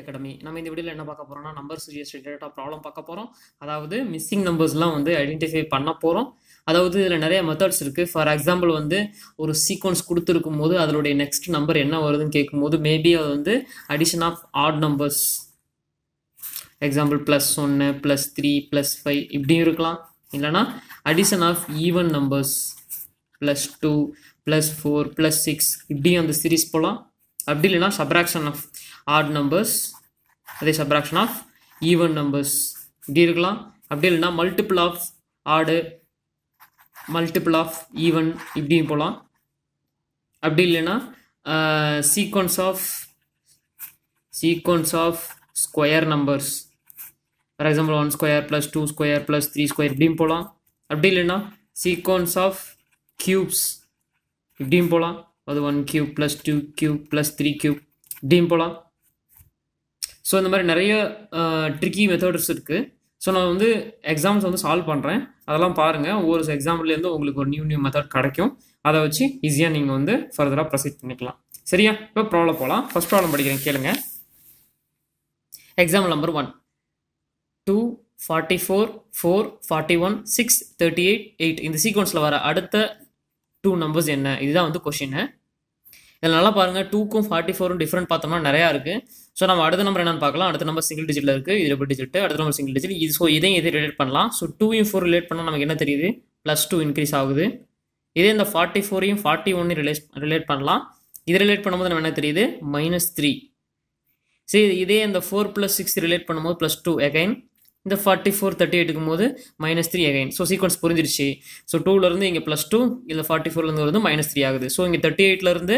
Academy. நம்ம இந்த வீடியோல என்ன பார்க்க போறோம்னா நம்பர் சீரிஸ் ரிலேட்டடா ப்ராப்ளம் பார்க்க போறோம். அதாவது மிஸ்ஸிங் நம்பர்ஸ்லாம் வந்து ஐடென்டிஃபை பண்ண போறோம். அதாவது இதுல நிறைய மெத்தட்ஸ் இருக்கு. ஃபார் எக்ஸாம்பிள் வந்து ஒரு சீக்வன்ஸ் கொடுத்துருக்கும் போது அதனுடைய நெக்ஸ்ட் நம்பர் என்ன வருதுன்னு கேட்கும்போது மேபி அது வந்து addition of odd numbers, example +1 +3 +5 இப்படியும் இருக்கலாம். இல்லைனா அடிஷன் ஆஃப் ஈவன் நம்பர்ஸ் +2 +4 +6 இப்படியும் அந்த சீரிஸ் போகலாம். அப்படி இல்லைனா சப்ராக்ஷன் ஆஃப் ஆட் நம்பர்ஸ், அதே சப்ராக்ஷன் ஆஃப் ஈவன் நம்பர்ஸ் இப்படி இருக்கலாம். அப்படி இல்லைனா multiple of odd, multiple of even இப்படியும் போகலாம். அப்படி இல்லைனா sequence of square numbers, for example 1 square +2 square +3 square இப்படியும் போகலாம். அப்படி இல்லைனா சீக்வன்ஸ் ஆஃப் கியூப்ஸ் இப்படியும் போகலாம். அது 1 கியூப் +2 கியூப் +3 கியூப் இப்படியும் போகலாம். ஸோ இந்த மாதிரி நிறைய ட்ரிக்கி மெத்தட்ஸ் இருக்குது. ஸோ நான் வந்து எக்ஸாம்ஸ் வந்து சால்வ் பண்ணுறேன், அதெல்லாம் பாருங்கள். ஒவ்வொரு எக்ஸாம்பிள்லேருந்து உங்களுக்கு ஒரு நியூ மெத்தட் கிடைக்கும். அதை வச்சு ஈஸியாக நீங்கள் வந்து ஃபர்தராக ப்ரொசீட் பண்ணிக்கலாம். சரியா? இப்போ ப்ராப்ளம் போகலாம். ஃபர்ஸ்ட் ப்ராப்ளம் படிக்கிறேன், கேளுங்க. எக்ஸாம்பிள் நம்பர் 1, 2 44 4 41 6 38 8 இந்த சீக்வன்ஸில் வர அடுத்த 2 நம்பர்ஸ் என்ன? இதுதான் வந்து கொஷின். இதில் நல்லா பாருங்கள், 2க்கும் 44ம் டிஃப்ரெண்ட் பார்த்தோம்னா நிறையா இருக்குது. ஸோ நம்ம அடுத்த நம்பர் என்னன்னு பார்க்கலாம். அடுத்த நம்பர் சிங்கிள் டிஜிட்டில் இருக்குது, இது டபுள் டிஜிட், அடுத்த நம்பர் சிங்கிள் டிஜிட். இது ஸோ இதையும் இதை ரிலேட் பண்ணலாம். ஸோ 2யும் 4 ரிலேட் பண்ணால் நமக்கு என்ன தெரியுது? +2 இன்க்ரீஸ் ஆகுது. இதே இந்த 44யும் 41 ரிலேட் பண்ணலாம். இது ரிலேட் பண்ணும்போது நம்ம என்ன தெரியுது? -3. சரி, இதே இந்த 4 + 6 ரிலேட் பண்ணும்போது +2 அகைன். இந்த 44 38க்கும் போது -3 அகைன். ஸோ சீக்வன்ஸ் புரிஞ்சிருச்சு. ஸோ 2லேருந்து இங்கே +2, இல்லை 44லேருந்து வருது -3 ஆகுது. ஸோ இங்கே 38லேருந்து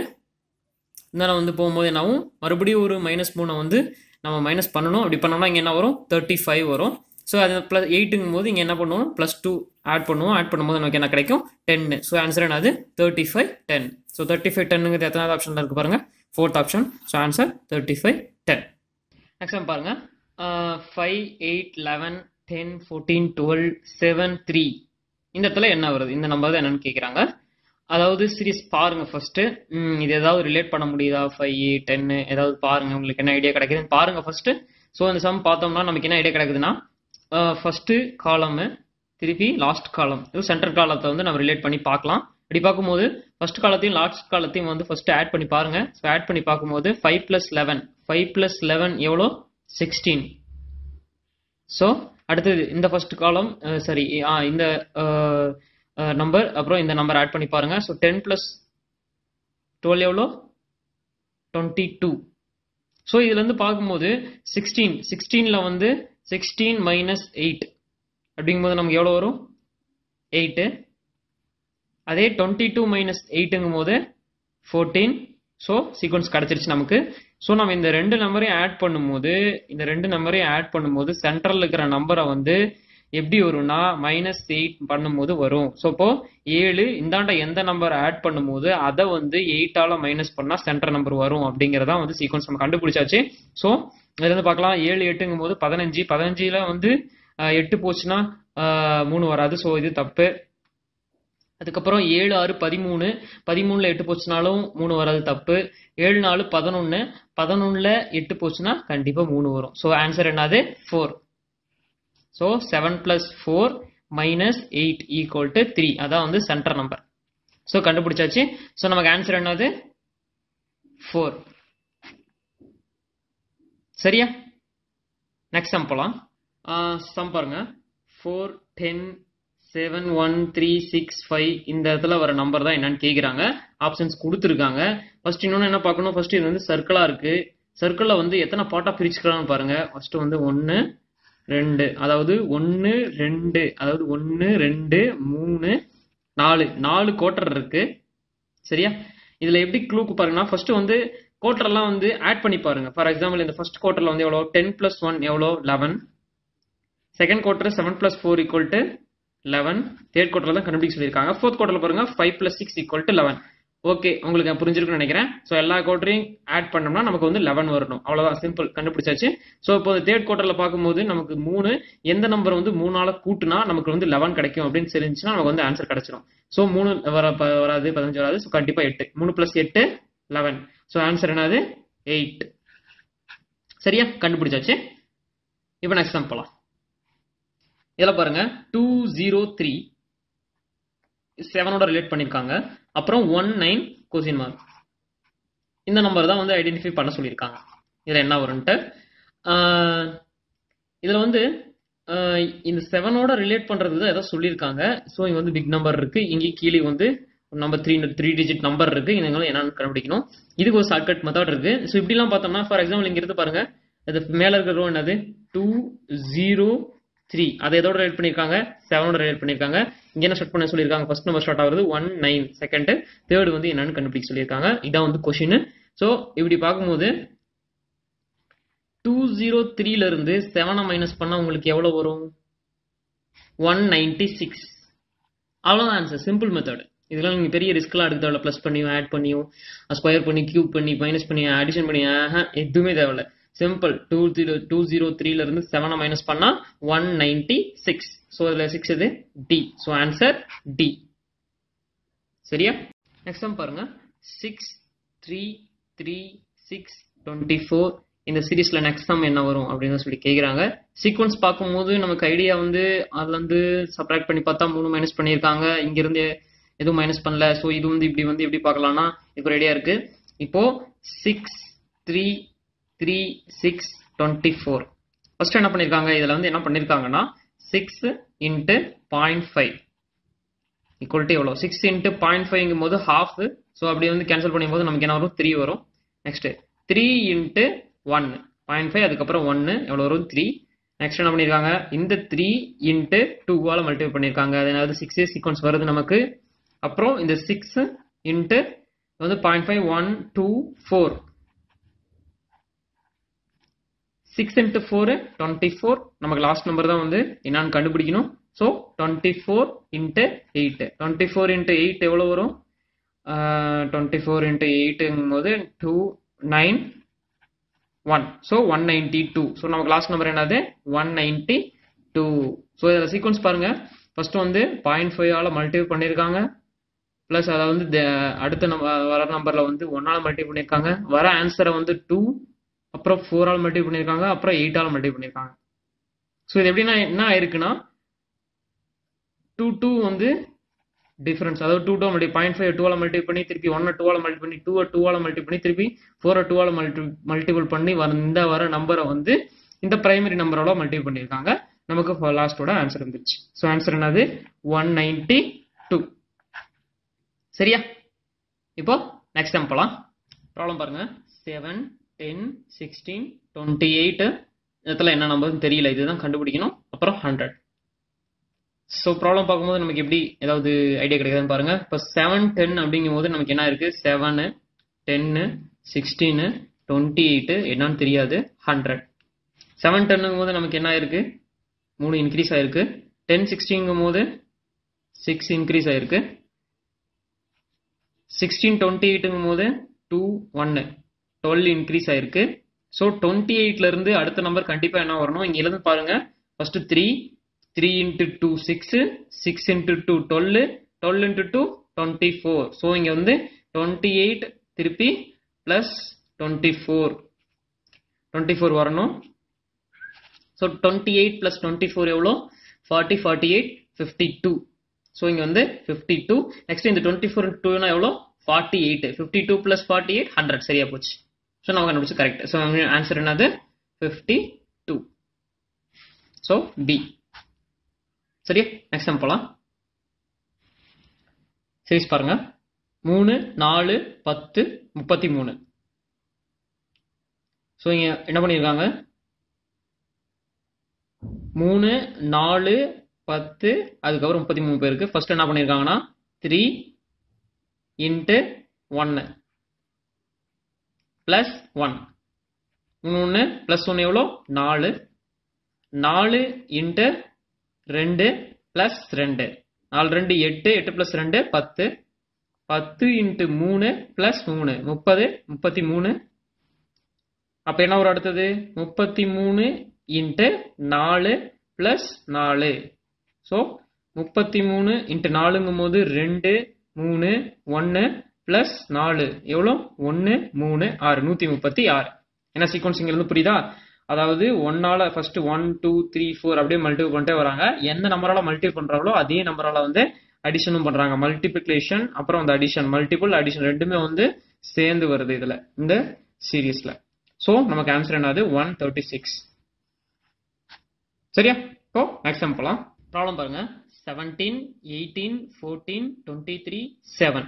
இந்த வந்து போகும்போது என்ன ஆகும்? மறுபடியும் ஒரு -3 வந்து நம்ம மைனஸ் பண்ணணும். அப்படி பண்ணோம்னா இங்கே என்ன வரும்? 35 வரும். ஸோ அது +8ங்கும் போது இங்கே என்ன பண்ணுவோம்? +2 ஆட் பண்ணுவோம். ஆட் பண்ணும்போது நமக்கு என்ன கிடைக்கும்? 10. ஸோ ஆன்சர் என்னது? 35 10. ஸோ 35 10ங்கிறது எத்தனாவது ஆப்ஷனில் இருக்குது பாருங்கள்? 4th option. So answer 35 10. Next பாருங்க, 5 8 11 10 14 12 7 3 இந்த இடத்துல என்ன வருது? இந்த நம்பர் தான் என்னன்னு கேட்குறாங்க. அதாவது சீரிஸ் பாருங்க ஃபர்ஸ்ட். இது ஏதாவது ரிலேட் பண்ண முடியுதா? 5 10 ஏதாவது பாருங்க, உங்களுக்கு என்ன ஐடியா கிடைக்குதுன்னு பாருங்க ஃபர்ஸ்ட். ஸோ இந்த சம் பார்த்தோம்னா நமக்கு என்ன ஐடியா கிடைக்குதுன்னா, ஃபர்ஸ்ட் காலம் திருப்பி லாஸ்ட் காலம், இது சென்டர் காலத்தை வந்து நம்ம ரிலேட் பண்ணி பார்க்கலாம். அப்படி பார்க்கும்போது ஃபர்ஸ்ட் காலத்தையும் லாஸ்ட் காலத்தையும் வந்து ஃபர்ஸ்ட் ஆட் பண்ணி பாருங்க. ஸோ ஆட் பண்ணி பார்க்கும்போது 5 + 11 5 + 11 எவ்வளோ? 16. ஸோ அடுத்தது இந்த ஃபர்ஸ்ட் காலம், சரி இந்த நம்பர், அப்புறம் இந்த நம்பர் ஆட் பண்ணி பாருங்க. ஸோ 10 + 12 எவ்வளோ? 22. ஸோ இதுல இருந்து பார்க்கும்போது 16ல வந்து 16 - 8 அப்படிங்கும்போது நமக்கு எவ்வளோ வரும்? 8. அதே 22 - 8ங்கும் போது 14. ஸோ சீக்வன்ஸ் கிடைச்சிருச்சு நமக்கு. ஸோ நம்ம இந்த ரெண்டு நம்பரையும் ஆட் பண்ணும்போது சென்ட்ரல் இருக்கிற நம்பரை வந்து எப்படி வரும்னா -8 பண்ணும்போது வரும். ஸோ இப்போ 7 இந்தாண்ட எந்த நம்பர் ஆட் பண்ணும்போது அதை வந்து 8ஆல மைனஸ் பண்ணால் சென்டர் நம்பர் வரும் அப்படிங்கிறதா வந்து சீக்வன்ஸ் நம்ம கண்டுபிடிச்சாச்சு. ஸோ இதுல இருந்து பார்க்கலாம், 7 8ங்கும் போது 15. 15ல வந்து 8 போச்சுன்னா 3 வராது. ஸோ இது தப்பு. அதுக்கப்புறம் 7 6 13. 13ல 8 போச்சுனாலும் 3 வராது, தப்பு. 7 4 11. 11ல 8 போச்சுன்னா கண்டிப்பா 3 வரும். ஸோ ஆன்சர் என்னது? 4. ஸோ 7 + 4 - 8 = 3. அதான் வந்து சென்டர் நம்பர். ஸோ கண்டுபிடிச்சாச்சு. ஸோ நமக்கு ஆன்சர் என்னது? 4. சரியா? நெக்ஸ்ட் சம் போலாம். சம் பாருங்க, 4 10 7 1 3 6 5 இந்த இடத்துல வர நம்பர் தான் என்னன்னு கேட்குறாங்க. ஆப்ஷன்ஸ் கொடுத்துருக்காங்க. ஃபர்ஸ்ட் இன்னொன்று என்ன பார்க்கணும்? ஃபர்ஸ்ட் இது வந்து சர்க்கிளா இருக்கு. சர்க்கிளில் வந்து எத்தனை பார்ட்டாக பிரிச்சுக்கலாம்னு பாருங்க. ஃபர்ஸ்ட் வந்து 1 2, அதாவது 1 2, அதாவது 1 2 3 4 4 குவார்டர் இருக்கு. சரியா? இதுல எப்படி க்ளூக்கு பாருங்கன்னா, ஃபர்ஸ்ட் வந்து குவார்டர்லாம் வந்து ஆட் பண்ணி பாருங்க. ஃபார் எக்ஸாம்பிள் இந்த ஃபர்ஸ்ட் குவார்டர்ல வந்து எவ்வளோ? 10 + 1 எவ்வளோ? 11. Second quarter 7 + 4 = 11. தேர்ட் குவார்டர்ல தான் கண்டுபிடிக்க சொல்லியிருக்காங்க. ஃபோர்த் குவார்டர்ல பாருங்க 5 + 6 = 11. ஓகே, உங்களுக்கு புரிஞ்சிருக்குன்னு நினைக்கிறேன். ஸோ எல்லா குவார்டரையும் ஆட் பண்ணோம்னா நமக்கு வந்து 11 வரணும். அவ்வளோதான், சிம்பிள், கண்டுபிடிச்சாச்சு. ஸோ இப்போ தேர்ட் குவார்டர்ல பார்க்கும்போது நமக்கு 3, எந்த நம்பர் வந்து 3ஆல கூட்டுனா நமக்கு வந்து 11 கிடைக்கும் அப்படின்னு தெரிஞ்சுன்னா நமக்கு வந்து ஆன்சர் கிடைச்சிடும். ஸோ 3 வராது, 15 வராது. ஸோ கண்டிப்பா 8. 3 + 8 11. ஸோ ஆன்சர் என்னது? 8. சரியா, கண்டுபிடிச்சாச்சு. இப்போ நெக்ஸ்ட் சம் போலாம். இதில் பாருங்க 203 7ஓட ரிலேட் பண்ணியிருக்காங்க. அப்புறம் 19 கொஸ்டின் மார்க். இந்த நம்பர் தான் வந்து ஐடென்டிஃபை பண்ண சொல்லியிருக்காங்க. இதில் என்ன வரும்ன்ட்டு இதில் வந்து இந்த 7ஓட ரிலேட் பண்ணுறது தான் ஏதோ சொல்லியிருக்காங்க. ஸோ இங்கே வந்து பிக் நம்பர் இருக்குது, இங்கே கீழே வந்து நம்பர் 3 டிஜிட் நம்பர் இருக்குது. இதனால என்னன்னு கண்டுபிடிக்கணும். இதுக்கு ஒரு ஷார்ட்கட் மெத்தட் இருக்குது. ஸோ இப்படிலாம் பார்த்தோம்னா ஃபார் எக்ஸாம்பிள் இங்கே இருந்து பாருங்க, அது மேலே இருக்கிற ரோ என்னது 203, அதை எதோட ரிலேட் பண்ணியிருக்காங்க 7ஓட ரிலேட் பண்ணியிருக்காங்க. இங்கே என்ன ஸ்டார்ட் பண்ண சொல்லியிருக்காங்க, ஃபர்ஸ்ட் நம்பர் ஸ்டார்ட் ஆகுது 19, செகண்ட் தேர்டு வந்து என்னன்னு கண்டுபிடிக்க சொல்லியிருக்காங்க. இதான் வந்து கொஸ்டின். ஸோ இப்படி பார்க்கும்போது 203ல இருந்து 7 மைனஸ் பண்ணா உங்களுக்கு எவ்வளவு வரும், 196. அவ்வளோதான் ஆன்சர். Simple method. இதெல்லாம் நீங்கள் பெரிய ரிஸ்க்லாம் எடுக்க தேவையில்ல. ப்ளஸ் பண்ணியும் ஆட் பண்ணியும் ஸ்கொயர் பண்ணி கியூப் பண்ணி மைனஸ் பண்ணி அடிஷன் பண்ணி எதுவுமே தேவையில்ல. சிம்பிள். 203ல இருந்து 7 மைனஸ் பண்ணா 196. ஸோ இதில் 6 இது டி. So answer D. சரியா, நெக்ஸ்ட் சம் பாருங்க. 6 3 3 6 24 இந்த சீரீஸ்ல நெக்ஸ்ட் சம் என்ன வரும் அப்படின்னு சொல்லி கேட்குறாங்க. சீக்வன்ஸ் பார்க்கும்போது நமக்கு ஐடியா வந்து அதுல இருந்து சப்ராக்ட் பண்ணி பார்த்தா 3 மைனஸ் பண்ணியிருக்காங்க, இங்கிருந்து எதுவும் மைனஸ் பண்ணல. ஸோ இது வந்து இப்படி எப்படி பார்க்கலாம்னா இதுக்கு ஒரு ஐடியா இருக்கு. இப்போ 6 3 3 6 24 ஃபர்ஸ்ட் என்ன பண்ணியிருக்காங்க, இதில் வந்து என்ன பண்ணியிருக்காங்கன்னா 6 இன்ட்டு 0.5 ஈக்குவல் டு எவ்வளோ, 6 இன்ட்டு 0.5ங்கும் போது ஹாஃப். ஸோ அப்படி வந்து கேன்சல் பண்ணும் போது நமக்கு என்ன வரும், 3 வரும். நெக்ஸ்ட் 3 இன்ட்டு 1 0.5, அதுக்கப்புறம் 1 எவ்வளோ வரும் 3. நெக்ஸ்ட் என்ன பண்ணியிருக்காங்க, இந்த 3 இன்ட்டு 2வால் மல்டிப்ளை பண்ணியிருக்காங்க. அதனால 6 சீக்வன்ஸ் வருது நமக்கு. அப்புறம் இந்த 6 இன்ட்டு வந்து 0.5 1 2 4 6 இன்ட்டு 4 24. நமக்கு லாஸ்ட் நம்பர் தான் வந்து என்னன்னு கண்டுபிடிக்கணும். So 24 into 8. 24 இன்ட்டு 8 எவ்வளோ வரும், 24 இன்ட்டு 8ங்கும் போது 291. ஸோ 192. ஸோ நமக்கு லாஸ்ட் நம்பர் என்னது 192. ஸோ இதில் சீக்வன்ஸ் பாருங்க. ஃபர்ஸ்ட் வந்து 0.5ஆல் மல்டிப்ளை பண்ணியிருக்காங்க. ப்ளஸ் அதை வந்து அடுத்த வர நம்பரில் வந்து 1ஆல் மல்டிப்ளை பண்ணியிருக்காங்க. வர ஆன்சரை வந்து 2, அப்புறம் 4ஆல் மல்டிப்ளை பண்ணியிருக்காங்க, அப்புறம் 8ஆல் மல்டிப்ளை பண்ணியிருக்காங்க. ஸோ இது எப்படின்னா என்ன ஆயிருக்குன்னா 2 வந்து டிஃபரன்ஸ், அதாவது 2 0.5 2ஆல் மல்டிப்ளை பண்ணி திருப்பி 1 2ஆல் மல்டிப்ளை பண்ணி 2 2ஆல் மல்டிப்ளை பண்ணி திருப்பி 4 2ஆல் மல்டிபிள் பண்ணி இந்த வர நம்பரை வந்து இந்த பிரைமரி நம்பரோட மல்டிபிள் பண்ணியிருக்காங்க. நமக்கு லாஸ்டோட ஆன்சர் வந்துருச்சு. ஸோ ஆன்சர் என்னது 192. சரியா, இப்போ நெக்ஸ்ட் டைம் போகலாம். ப்ராப்ளம் பாருங்க. 7 10 16 28 இடத்துல என்ன நம்பர்னு தெரியல, இதுதான் கண்டுபிடிக்கணும். அப்புறம் 100. ஸோ ப்ராப்ளம் பார்க்கும்போது நமக்கு எப்படி ஏதாவது ஐடியா கிடைக்குதுன்னு பாருங்க. இப்போ 7 10 அப்படிங்கும் போது நமக்கு என்ன இருக்கு, 7 10 16 28 என்னன்னு தெரியாது, 100. 7 10ங்கும் போது நமக்கு என்ன ஆயிருக்கு, 3 இன்க்ரீஸ் ஆயிருக்கு. 10 16ங்கும் போது 6 இன்க்ரீஸ் ஆயிருக்கு. 16 28ங்கும் போது 2 1 12 இன்க்ரீஸ் ஆயிருக்கு. ஸோ 28ல இருந்து அடுத்த நம்பர் கண்டிப்பா என்ன வரணும், இங்க எழுந்து பாருங்க. First 3 3 into 2 6 6 into 2 12 12 into 2 24. So இங்க வந்து 28 திருப்பி பிளஸ் 24 வரணும். ஸோ 28 பிளஸ் 24 எவ்வளோ, 40 48 52. ஸோ இங்க வந்து 52. நெக்ஸ்ட் இந்த 24 இன்ட்டு 2 எவ்வளோ, 48. 52 பிளஸ் 48 100. சரியா போச்சு. ஸோ நம்ம கண்டுபிடிச்சு கரெக்ட். ஸோ ஆன்சர் என்னது 52. So B. சரியா, நெக்ஸ்ட் டைம் போகலாம். சீரிஸ் பாருங்க. 3 4 10 33. ஸோ இங்க என்ன பண்ணியிருக்காங்க, 3 4 10 அதுக்கப்புறம் 33 பேருக்கு. ஃபர்ஸ்ட் என்ன பண்ணியிருக்காங்கன்னா 3 இன்ட்டு 1 பிளஸ் 1 1 பிளஸ் 1 எவ்வளோ 4 4 into 2 plus 2 4 2 8 8 plus 2 10 10 into 3 plus 3 30 33. அப்ப என்ன ஒரு அடுத்தது 33 இன்ட்டு 4 பிளஸ் 4. ஸோ 33 இன்ட்டு 4ங்கும் போது 2 3 1 பிளஸ் 4 எவ்வளோ 1 3 6 136. என்ன சீக்வன்ஸ் இங்கிருந்து புரியுதா? அதாவது 1ஆல ஃபர்ஸ்ட் 1 2 3 4 அப்படியே மல்டிபிள் பண்ணிட்டே வராங்க. எந்த நம்பரால மல்டிபிள் பண்றாங்களோ அதே நம்பரால வந்து அடிஷனும் பண்றாங்க. மல்டிபிளிகேஷன் அப்புறம் அந்த அடிஷன், மல்டிபிள் அடிஷன் ரெண்டுமே வந்து சேர்ந்து வருது இதுல இந்த சீரீஸ்ல. சோ நமக்கு ஆன்சர் என்னது 136. சரியா? இப்போ நெக்ஸ்ட் சம் போலாம். ப்ராப்ளம் பாருங்க. 17 18 14 23 7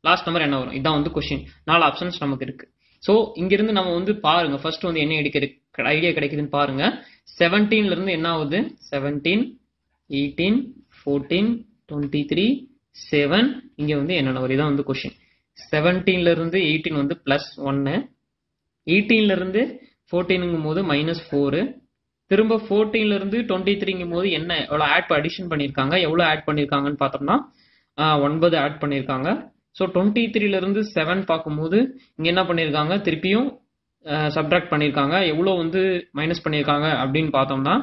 லாஸ்ட் நம்பர் என்ன வரும்? இதான் வந்து क्वेश्चन. 4 ஆப்ஷன்ஸ் நமக்கு இருக்கு. சோ இங்க இருந்து நம்ம வந்து பாருங்க ஃபர்ஸ்ட் வந்து என்ன ஐடியா கிடைக்குதுன்னு பாருங்க. 17ல இருந்து என்ன ஆகுது? 17 18 14 23 7 இங்க வந்து என்ன வரும்? இதான் வந்து क्वेश्चन. 17ல இருந்து 18 வந்து +1, 18ல இருந்து 14ங்கும் போது -4, திரும்ப 14ல இருந்து 23ங்கும் போது என்ன எவ்வளவு ஆட் அடிஷன் பண்ணிருக்காங்க? எவ்வளவு ஆட் பண்ணிருக்காங்கன்னு பார்த்தோம்னா 9 ஆட் பண்ணிருக்காங்க. ஸோ 23ல இருந்து 7 பார்க்கும்போது இங்க என்ன பண்ணிருக்காங்க? திருப்பியும் சப்ட்ராக்ட் பண்ணிருக்காங்க. எவ்வளவு வந்து மைனஸ் பண்ணிருக்காங்க அப்படின்னு பார்த்தோம்னா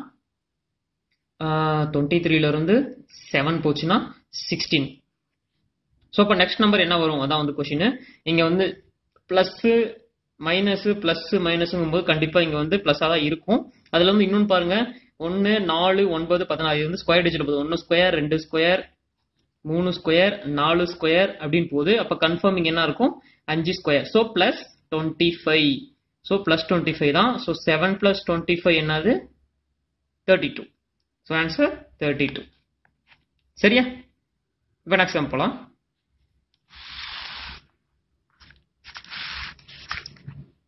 23ல இருந்து 7 போச்சுன்னா 16. ஸோ இப்போ நெக்ஸ்ட் நம்பர் என்ன வரும்? அதான் வந்து கொஸ்டின். இங்க வந்து பிளஸ் மைனஸ் பிளஸ் மைனஸ்ங்கும் போது கண்டிப்பா இங்க வந்து பிளஸா தான் இருக்கும். அதுல வந்து இன்னொன்னு பாருங்க, 1 4 9 16 இது வந்து ஸ்கொயர் டிஜிட் போகுது. 1 ஸ்கொயர் 2 ஸ்கொயர் 3 ஸ்கொயர் 4 ஸ்கொயர் அப்படின்னு போகுது. அப்ப கன்ஃபார்மிங் என்ன இருக்கும்? 5 square. So plus 25. So plus 25 தான். ஸோ 7 பிளஸ் 25 என்னது? 32. So answer 32. சரியா? இப்போ நெக்ஸ்ட் சம் போலாம்.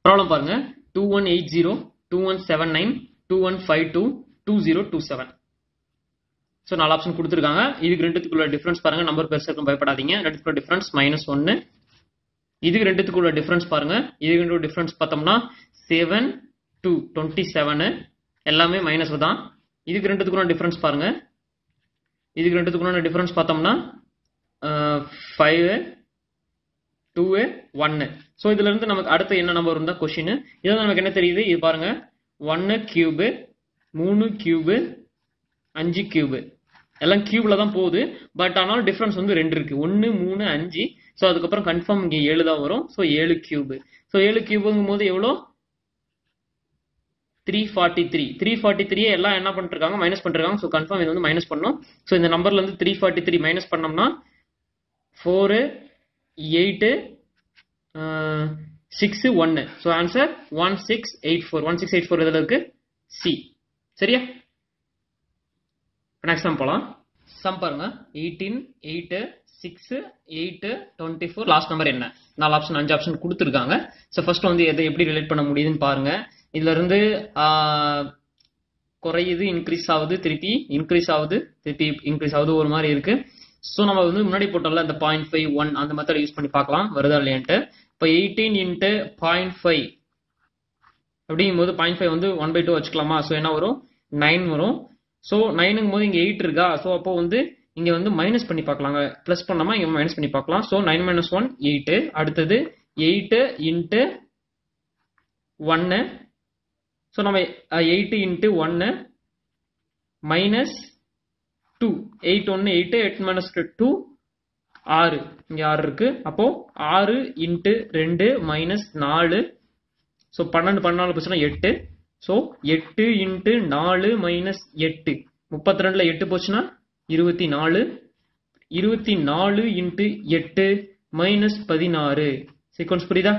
ப்ராப்ளம் பாருங்க. 2180 2179 2152 2027. ஸோ 4 ஆப்ஷன் கொடுத்துருக்காங்க. இதுக்கு ரெண்டுத்துக்குள்ள டிஃபரன்ஸ் பாருங்க. நம்பர் பெருசா இருக்கும், பயப்படாதீங்க. ரெண்டுத்துக்குள்ள டிஃபரன்ஸ் -1. இதுக்கு ரெண்டுத்துக்குள்ள டிஃபரன்ஸ் பாருங்க. இதுக்கு ரெண்டு டிஃபரன்ஸ் பார்த்தோம்னா 7 to 27 எல்லாமே மைனஸ் தான். இதுக்கு ரெண்டுத்துக்குள்ள டிஃபரன்ஸ் பாருங்க. இதுக்கு ரெண்டுத்துக்குள்ள டிஃபரன்ஸ் பார்த்தோம்னா 5 2 1. ஸோ இதுல இருந்து நமக்கு அடுத்து என்ன நம்பர் இருந்தா கொஸ்டின். இதான் நமக்கு என்ன தெரியுது? இது பாருங்க, 1 கியூப் 3 கியூப் 5 கியூப் எல்லாம் கியூப்ல தான் போகுது. பட் ஆனால் டிஃபரன்ஸ் வந்து 2 இருக்கு. 1 3 5. ஸோ அதுக்கப்புறம் கன்ஃபார்ம் இங்க 7 தான் வரும். So 7 cube. ஸோ 7 கியூபுங்கும் போது எவ்வளோ? 343. 343 எல்லாம் என்ன பண்ணிருக்காங்க? மைனஸ் பண்ணிருக்காங்க. ஸோ கன்ஃபார்ம் இது வந்து மைனஸ் பண்ணணும். ஸோ இந்த நம்பர்ல இருந்து 343 மைனஸ் பண்ணோம்னா 4 8 6 1. So answer 1684. 1684 இதுல இருக்கு சி. சரியா? நெக்ஸ்ட் சம் போலாம். சம் பாருங்க. 18 8 6 8 24 லாஸ்ட் நம்பர் என்ன? 4 ஆப்ஷன் 5 ஆப்ஷன் கொடுத்துருக்காங்க. ஸோ ஃபர்ஸ்ட் வந்து எதை எப்படி ரிலேட் பண்ண முடியுதுன்னு பாருங்க. இதுல இருந்து குறையுது, இன்க்ரீஸ் ஆகுது, திருப்பி இன்க்ரீஸ் ஆகுது, திருப்பி இன்க்ரீஸ் ஆகுது, ஒரு மாதிரி இருக்கு. ஸோ நம்ம வந்து முன்னாடி போட்டோம்ல இந்த 0.5 1 அந்த மெத்தட் யூஸ் பண்ணி பார்க்கலாம் வருதா இல்லையான்ட்டு. இப்போ 18 × 0.5 அப்படிங்கும் போது 0.5 வந்து 1/2 வச்சுக்கலாமா? ஸோ என்ன வரும்? 9 வரும். ஸோ 9ங்கும் போது இங்க 8 இருக்கா? ஸோ அப்போ வந்து இங்க வந்து மைனஸ் பண்ணி பார்க்கலாங்க. பிளஸ் பண்ணாம இங்க மைனஸ் பண்ணி பார்க்கலாம். ஸோ 9 - 1 8. அடுத்தது 8 × 1. ஸோ நம்ம 8 × 1 -2. 8 1 8 8 - 2 6. இங்க 6 இருக்கு. அப்போ 6 × 2 -4. ஸோ 12 14 போச்சுன்னா 8. ஸோ 8 × 4 -8. 32ல 8 போச்சுன்னா 24. 24 × 8 -16. சீக்வன்ஸ் புரியுதா?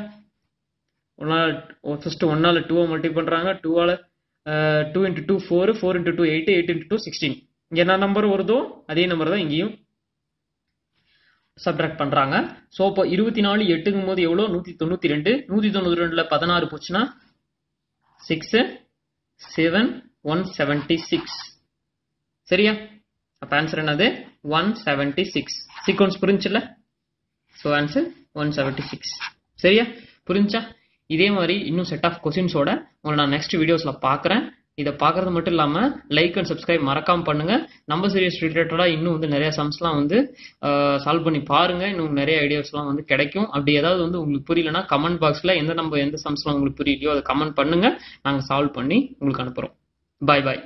ஃபர்ஸ்ட் 1ஆல 2 மல்டிபிள் பண்றாங்க. 2ஆல 2 × 2 4 4 × 2 8 8 × 2 16. இங்க என்ன நம்பர் வருதோ அதே நம்பர் தான் இங்கேயும் சப்ட்ராக்ட் பண்றாங்க. ஸோ இப்போ 24 8ங்கும் போது எவ்வளோ? 192. 192ல 16 போச்சுன்னா 6 7 176. சரியா? அப்ப ஆன்சர் என்னது? 176. சீக்வன்ஸ் புரிஞ்சுல? So answer 176. சரியா? புரிஞ்சா? இதே மாதிரி இன்னும் செட் ஆஃப் கொஸ்டின்ஸோட உங்களை நான் நெக்ஸ்ட் வீடியோஸ்ல பார்க்குறேன். இதை பார்க்கறது மட்டும் இல்லாம லைக் அண்ட் சப்ஸ்கிரைப் மறக்காம பண்ணுங்க. நம்பர் சீரிஸ் ரிலேட்டடா இன்னும் வந்து நிறைய சம்ஸ்லாம் வந்து சால்வ் பண்ணி பாருங்க. இன்னும் நிறைய ஐடியாஸ்லாம் வந்து கிடைக்கும். அப்படி ஏதாவது வந்து உங்களுக்கு புரியலன்னா கமெண்ட் பாக்ஸ்ல எந்த சம்ஸ்லாம் உங்களுக்கு புரியலையோ அதை கமெண்ட் பண்ணுங்க. நாங்கள் சால்வ் பண்ணி உங்களுக்கு அனுப்புறோம். பாய் பாய்.